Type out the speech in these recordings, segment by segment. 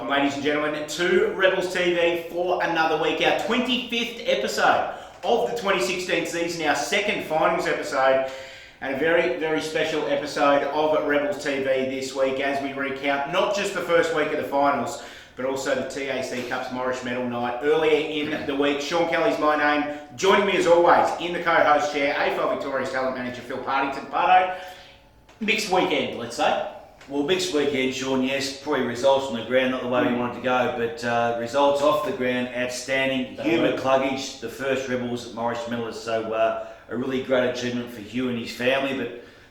Welcome, ladies and gentlemen, to Rebels TV for another week, our 25th episode of the 2016 season, our second finals episode, and a very, very special episode of Rebels TV this week as we recount not just the first week of the finals, but also the TAC Cup's Morrish Medal night earlier in the week. Sean Kelly's my name. Joining me as always in the co-host chair, AFL Victoria's talent manager Phil Partington. Parto, mixed weekend, let's say. Well, mixed weekend, Sean, yes. Probably results on the ground, not the way we wanted to go, but results off the ground, outstanding. Hugh McCluggage, the first Rebels Morrish medalist, so a really great achievement for Hugh and his family,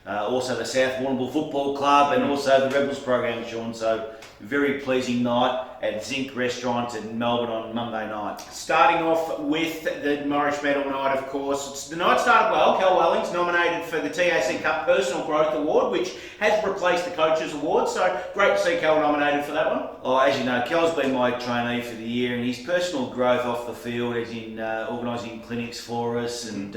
but also the South Warrnambool Football Club and also the Rebels program, Sean. So very pleasing night at Zinc Restaurant in Melbourne on Monday night. Starting off with the Morrish Medal night, of course. The night started well. Cal Wellings nominated for the TAC Cup Personal Growth Award, which has replaced the Coaches Award, so great to see Cal nominated for that one. Oh, as you know, Cal's been my trainee for the year, and his personal growth off the field, as in organising clinics for us, and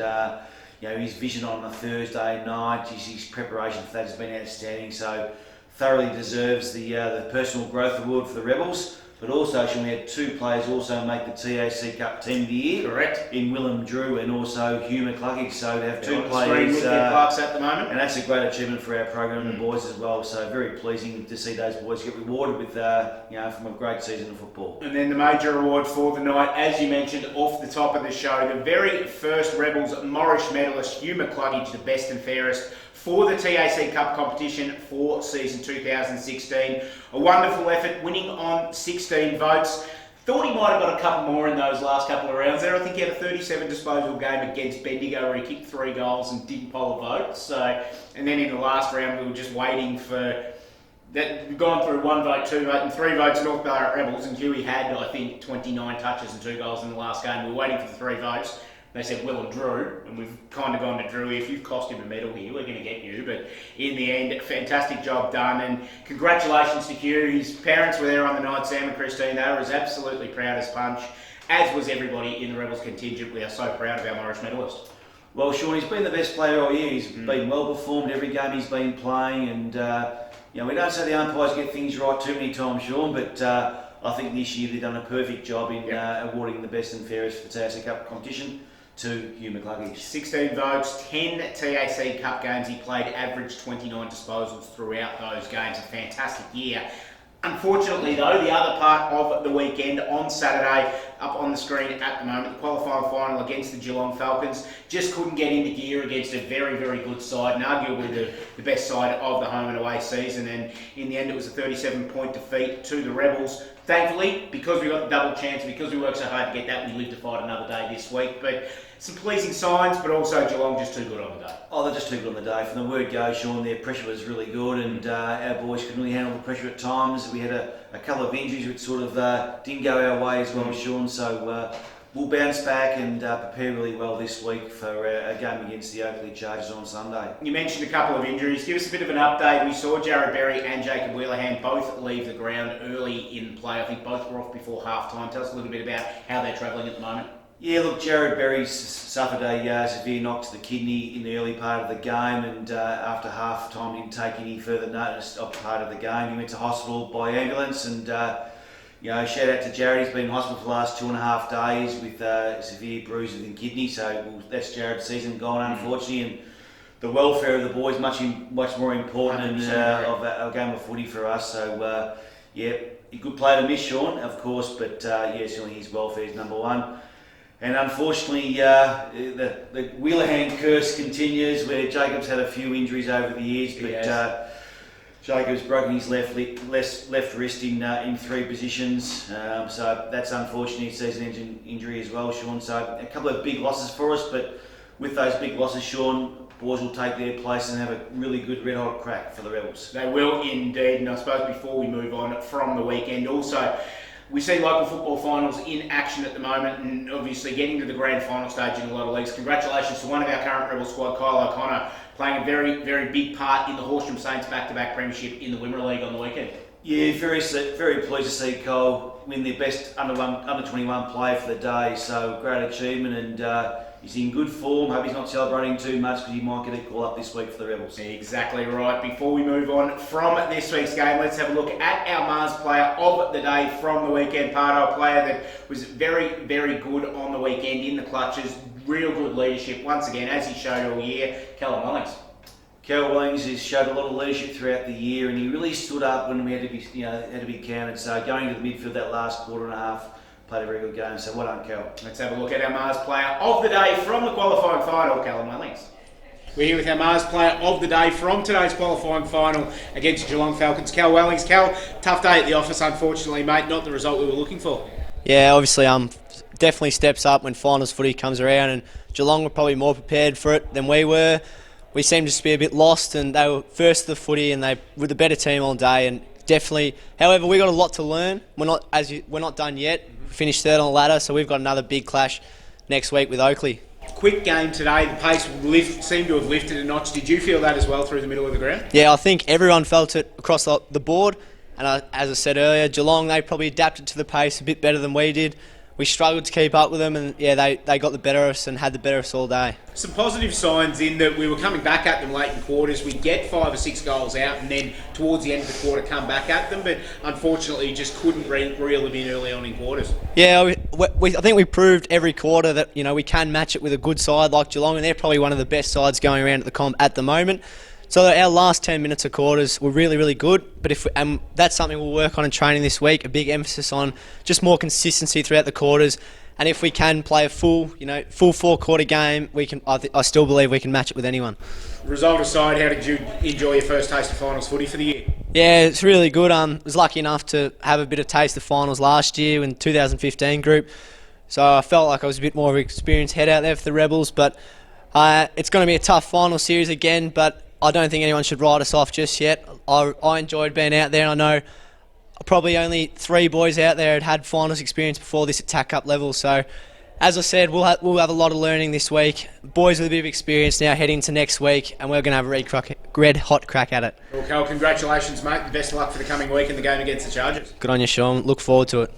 his vision on a Thursday night, his preparation for that has been outstanding. So thoroughly deserves the Personal Growth Award for the Rebels. But also, Sean, we had two players also make the TAC Cup Team of the Year. Correct. In Willem Drew and also Hugh McCluggage. So to have two players with their plaques at the moment. And that's a great achievement for our program and the boys as well. So very pleasing to see those boys get rewarded with from a great season of football. And then the major award for the night, as you mentioned off the top of the show, the very first Rebels Morrish medalist, Hugh McCluggage, the best and fairest for the TAC Cup competition for season 2016. A wonderful effort, winning on 16 votes. Thought he might have got a couple more in those last couple of rounds there. I think he had a 37 disposal game against Bendigo where he kicked 3 goals and didn't poll a vote. So, and then in the last round we were just waiting for that. We've gone through 1 vote, 2 vote and 3 votes North Ballarat Rebels, and Huey had, I think, 29 touches and 2 goals in the last game. We were waiting for the 3 votes. They said Will and Drew, and we've kind of gone to Drew. If you've cost him a medal here, we're going to get you. But in the end, fantastic job done, and congratulations to Hugh. His parents were there on the night, Sam and Christine. They were as absolutely proud as punch, as was everybody in the Rebels contingent. We are so proud of our Morrish medalist. Well, Sean, he's been the best player all year. He's been well performed every game he's been playing, and we don't say the umpires get things right too many times, Sean, but I think this year they've done a perfect job in awarding the best and fairest for the TAC Cup competition to Hugh McCluggage. 16 votes, 10 TAC Cup games he played, averaged 29 disposals throughout those games. A fantastic year. Unfortunately though, the other part of the weekend on Saturday, up on the screen at the moment, the qualifying final against the Geelong Falcons, just couldn't get into gear against a very, very good side, and arguably the best side of the home and away season, and in the end it was a 37-point defeat to the Rebels. Thankfully, because we got the double chance, because we worked so hard to get that, we live to fight another day this week. But some pleasing signs, but also Geelong just too good on the day. Oh, they're just too good on the day. From the word go, Sean, their pressure was really good, and our boys could really handle the pressure at times. We had a couple of injuries which sort of didn't go our way as well, Sean, so we'll bounce back and prepare really well this week for a game against the Oakleigh Chargers on Sunday. You mentioned a couple of injuries. Give us a bit of an update. We saw Jared Berry and Jacob Wheelerhan both leave the ground early in play. I think both were off before half-time. Tell us a little bit about how they're travelling at the moment. Yeah, look, Jared Berry suffered a severe knock to the kidney in the early part of the game, and after half-time didn't take any further notice of part of the game. He went to hospital by ambulance, and shout out to Jared. He's been in hospital for the last 2.5 days with severe bruises in kidney, so that's Jared's season gone, unfortunately, and the welfare of the boys much more important than a game of footy for us. So a good player to miss, Sean, of course, but certainly his welfare is number one. And unfortunately, the Wheelerhan curse continues, where Jacob's had a few injuries over the years, but Jacob's broken his left wrist in 3 positions, so that's unfortunate. Season-ending injury as well, Sean. So a couple of big losses for us, but with those big losses, Sean, boys will take their place and have a really good red-hot crack for the Rebels. They will indeed, and I suppose before we move on from the weekend, also, we see local football finals in action at the moment, and obviously getting to the grand final stage in a lot of leagues. Congratulations to one of our current Rebel squad, Kyle O'Connor, playing a very, very big part in the Horsham Saints back-to-back premiership in the Wimmera League on the weekend. Yeah, very pleased to see Kyle win their best under 21 player for the day. So great achievement, and he's in good form. Hope he's not celebrating too much because he might get a call up this week for the Rebels. Exactly right. Before we move on from this week's game, let's have a look at our Mars player of the day from the weekend. Parto, a player that was very, very good on the weekend in the clutches. Real good leadership once again, as he showed all year. Callan Wellings. Wellings has showed a lot of leadership throughout the year, and he really stood up when we had to be counted. So going to the midfield that last quarter and a half, played a very good game. So well done, Cal. Let's have a look at our Mars player of the day from the qualifying final, Callan Wellings. We're here with our Mars player of the day from today's qualifying final against Geelong Falcons, Cal Wellings. Cal, tough day at the office, unfortunately, mate. Not the result we were looking for. Yeah, obviously, definitely steps up when finals footy comes around, and Geelong were probably more prepared for it than we were. We seemed just to be a bit lost, and they were first to the footy, and they were the better team all day. And definitely, however, we got a lot to learn. We're not done yet. Finished third on the ladder, so we've got another big clash next week with Oakleigh. Quick game today. The pace seemed to have lifted a notch. Did you feel that as well through the middle of the ground? Yeah, I think everyone felt it across the board. And as I said earlier, Geelong, they probably adapted to the pace a bit better than we did. We struggled to keep up with them, and yeah, they got the better of us and had the better of us all day. Some positive signs in that we were coming back at them late in quarters. We get 5 or 6 goals out, and then towards the end of the quarter come back at them, but unfortunately just couldn't reel them in early on in quarters. Yeah, I think we proved every quarter that we can match it with a good side like Geelong, and they're probably one of the best sides going around at the comp at the moment. So our last 10 minutes of quarters were really, really good, but that's something we'll work on in training this week, a big emphasis on just more consistency throughout the quarters. And if we can play a full 4-quarter game, I still believe we can match it with anyone. Result aside, how did you enjoy your first taste of finals footy for the year? Yeah, it's really good. I was lucky enough to have a bit of taste of finals last year in 2015 group, so I felt like I was a bit more of an experienced head out there for the Rebels. But it's going to be a tough final series again, but I don't think anyone should write us off just yet. I enjoyed being out there, and I know probably only 3 boys out there had finals experience before this at TAC Cup level. So, as I said, we'll have a lot of learning this week. Boys with a bit of experience now heading into next week, and we're going to have a red hot crack at it. Well, Cal, congratulations, mate. Best of luck for the coming week in the game against the Chargers. Good on you, Shaun. Look forward to it.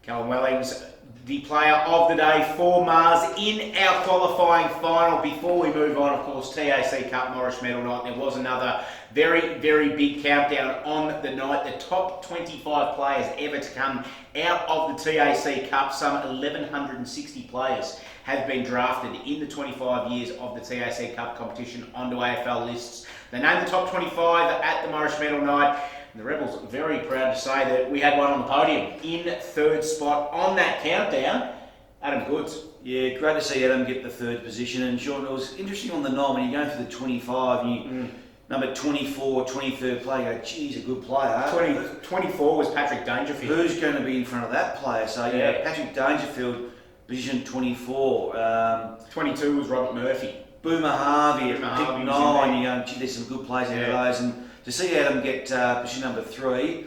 Callan Wellings, the player of the day for Mars in our qualifying final. Before we move on, of course, TAC Cup Morrish Medal night. There was another very, very big countdown on the night. The top 25 players ever to come out of the TAC Cup. Some 1,160 players have been drafted in the 25 years of the TAC Cup competition onto AFL lists. They named the top 25 at the Morrish Medal night. The Rebels are very proud to say that we had one on the podium in 3rd spot on that countdown. Adam Goods. Yeah, great to see Adam get the 3rd position. And Shaun, it was interesting on the night when you go through the 25 and you number 24, 23rd player, you go, geez, a good player. 24 was Patrick Dangerfield. Who's going to be in front of that player? So yeah, Patrick Dangerfield, position 24. 22 was Robert Murphy. Boomer Harvey at pick 9. You go, gee, there's some good players out of those. And to see Adam get position number 3,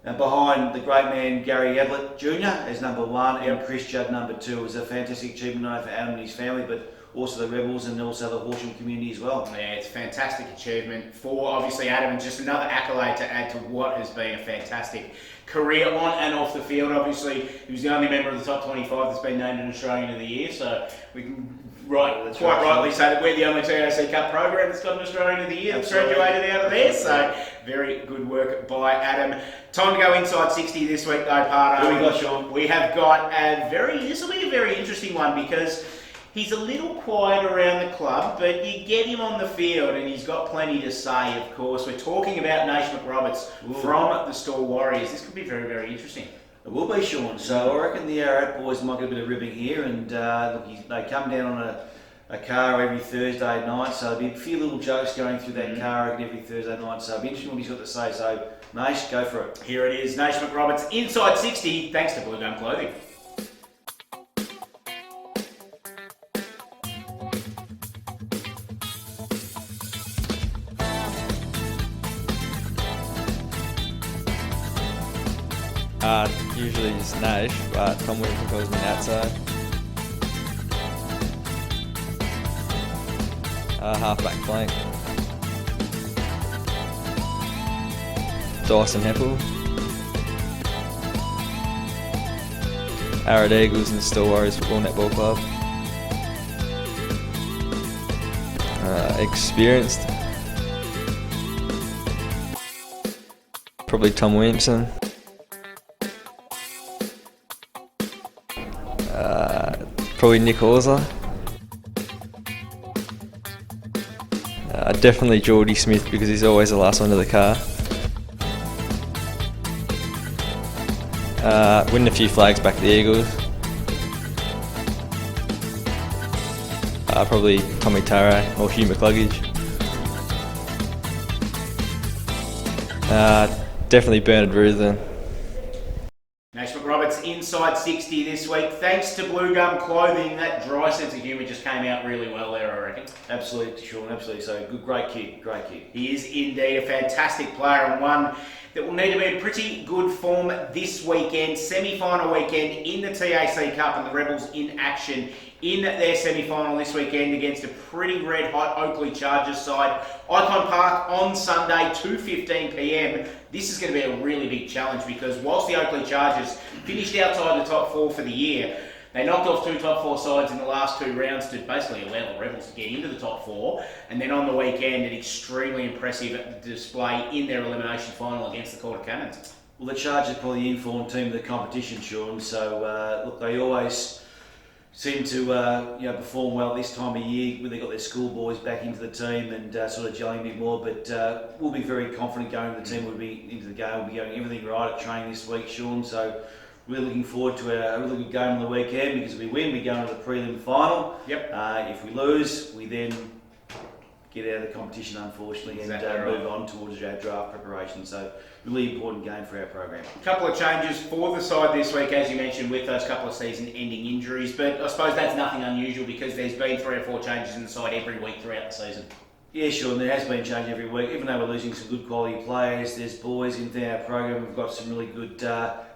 behind the great man Gary Ablett Jr. as number 1 and Chris Judd number 2 was a fantastic achievement not only for Adam and his family, but also the Rebels and also the Horsham community as well. Yeah, it's a fantastic achievement for obviously Adam, and just another accolade to add to what has been a fantastic career on and off the field. Obviously, he was the only member of the top 25 that's been named an Australian of the Year, so we can rightly say that we're the only TAC Cup program that's got an Australian of the Year that's graduated out of there. So very good work by Adam. Time to go inside 60 this week though, Parto. Who we got, Shaun? We have got this will be a very interesting one because he's a little quiet around the club, but you get him on the field and he's got plenty to say, of course. We're talking about Naish McRoberts from the Stawell Warriors. This could be very, very interesting. It will be, Shaun. So I reckon the Ararat boys might get a bit of ribbing here, and they come down on a car every Thursday night, so there'll be a few little jokes going through that car every Thursday night, so it'll be interesting what he's got to say. So, Naish, go for it. Here it is, Naish McRoberts, inside 60, thanks to Bluegum Clothing. Usually it's Naish, but Tom Williams calls me outside. Halfback flank. Dyson Heppel. Ararat Eagles and Stawell Warriors Football Netball Club. Experienced. Probably Tom Williamson. Probably Nick Orsler. Definitely Geordie Smith because he's always the last one to the car. Winning a few flags back to the Eagles. Probably Tommy Taro or Hugh McCluggage. Definitely Bernard Rutherford. Naish McRoberts inside 60 this week. Thanks to Bluegum Clothing. That dry sense of humour just came out really well there, I reckon. Absolutely, Shaun, absolutely. So, good, great kid. He is indeed a fantastic player and one that will need to be in pretty good form this weekend. Semi-final weekend in the TAC Cup, and the Rebels in action in their semi-final this weekend against a pretty red-hot Oakleigh Chargers side. Icon Park on Sunday, 2:15 p.m. This is going to be a really big challenge because whilst the Oakleigh Chargers finished outside the top four for the year, they knocked off two top four sides in the last two rounds to basically allow the Rebels to get into the top four. And then on the weekend, an extremely impressive display in their elimination final against the Quarter Cannons. Well, the Chargers are probably the informed team of the competition, Shaun. So, look, they always seem to perform well this time of year when they got their schoolboys back into the team and sort of gelling a bit more. But we'll be very confident going to the team. We'll be into the game. We'll be going everything right at training this week, Shaun. So we're looking forward to a really good game on the weekend because if we win, we go into the prelim final. Yep. If we lose, we then get out of the competition, unfortunately, Exactly and right. move on towards our draft preparation. So, really important game for our program. A couple of changes for the side this week, as you mentioned, with those couple of season-ending injuries. But I suppose that's nothing unusual because there's been 3 or 4 changes in the side every week throughout the season. Yeah, sure, and there has been change every week. Even though we're losing some good quality players, there's boys in our program who've got some really good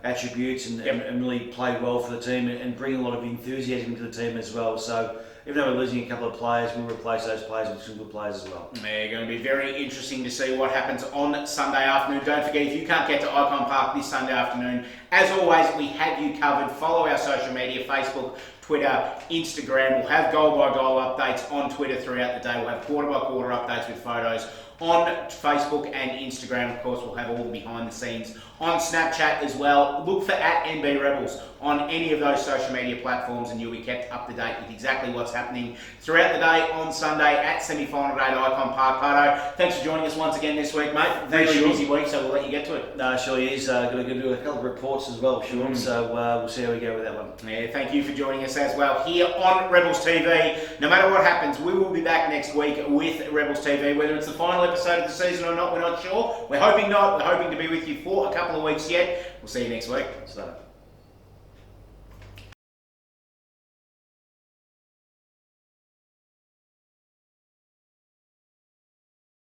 attributes and really played well for the team and bring a lot of enthusiasm to the team as well. So even though we're losing a couple of players, we'll replace those players with some good players as well. They're going to be very interesting to see what happens on Sunday afternoon. Don't forget, if you can't get to Icon Park this Sunday afternoon, as always, we have you covered. Follow our social media, Facebook, Twitter, Instagram. We'll have goal-by-goal updates on Twitter throughout the day. We'll have quarter-by-quarter updates with photos on Facebook and Instagram. Of course, we'll have all the behind-the-scenes on Snapchat as well. Look for @NBRebels on any of those social media platforms and you'll be kept up to date with exactly what's happening throughout the day on Sunday at semi-final day at Icon Park. Parto, thanks for joining us once again this week, mate. Really busy week, so we'll let you get to it. No, sure he is. Going to do a couple of reports as well, Shaun, so we'll see how we go with that one. Yeah, thank you for joining us as well here on Rebels TV. No matter what happens, we will be back next week with Rebels TV. Whether it's the final episode of the season or not, we're not sure. We're hoping not. We're hoping to be with you for a couple of weeks yet. We'll see you next week. So.